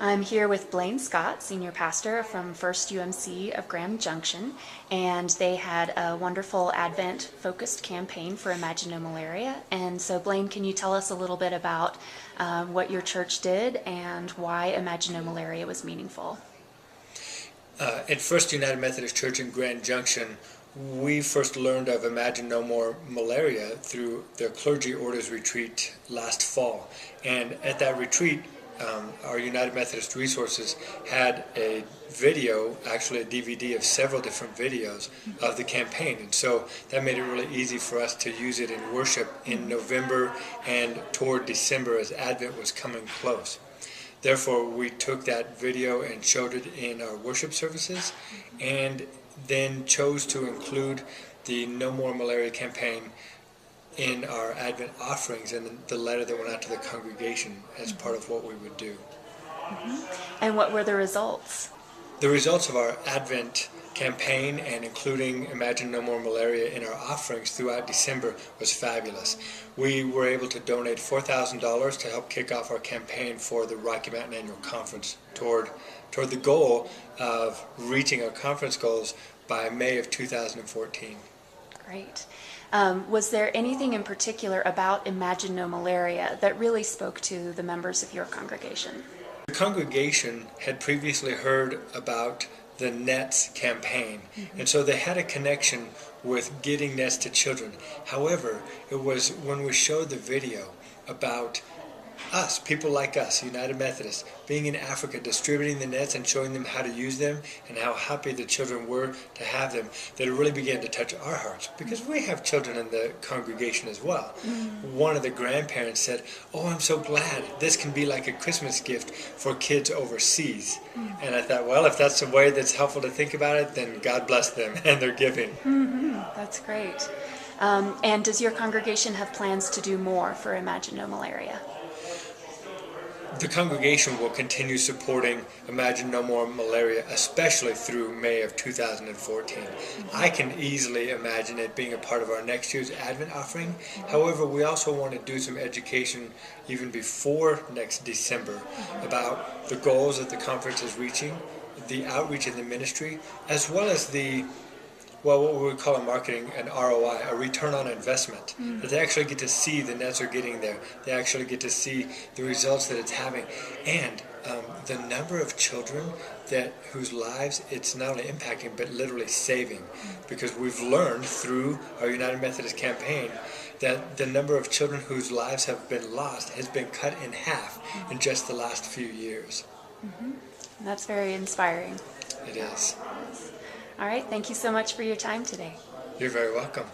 I'm here with Blaine Scott, Senior Pastor from First UMC of Grand Junction, and they had a wonderful Advent-focused campaign for Imagine No Malaria. And so, Blaine, can you tell us a little bit about what your church did and why Imagine No Malaria was meaningful? At First United Methodist Church in Grand Junction, we first learned of Imagine No More Malaria through their clergy orders retreat last fall. And at that retreat, our United Methodist Resources had a video, actually a DVD of several different videos of the campaign. And so that made it really easy for us to use it in worship in November and toward December as Advent was coming close. Therefore, we took that video and showed it in our worship services and then chose to include the No More Malaria campaign in our Advent offerings and the letter that went out to the congregation as part of what we would do. And what were the results? The results of our Advent campaign and including Imagine No More Malaria in our offerings throughout December was fabulous. We were able to donate $4,000 to help kick off our campaign for the Rocky Mountain Annual Conference toward the goal of reaching our conference goals by May of 2014. Great. Was there anything in particular about Imagine No Malaria that really spoke to the members of your congregation? The congregation had previously heard about the NETS campaign, and so they had a connection with getting nets to children. However, it was when we showed the video about us, people like us, United Methodists, being in Africa, distributing the nets and showing them how to use them and how happy the children were to have them, that it really began to touch our hearts because we have children in the congregation as well. One of the grandparents said, "Oh, I'm so glad this can be like a Christmas gift for kids overseas." And I thought, well, if that's a way that's helpful to think about it, then God bless them and their giving. That's great. And does your congregation have plans to do more for Imagine No Malaria? The congregation will continue supporting Imagine No More Malaria, especially through May of 2014. I can easily imagine it being a part of our next year's Advent offering. However, we also want to do some education even before next December about the goals that the conference is reaching, the outreach in the ministry, as well as what we would call in marketing an ROI, a return on investment. That they actually get to see the nets are getting there. They actually get to see the results that it's having. And the number of children whose lives it's not only impacting but literally saving. Because we've learned through our United Methodist campaign that the number of children whose lives have been lost has been cut in half in just the last few years. That's very inspiring. It is. All right, thank you so much for your time today. You're very welcome.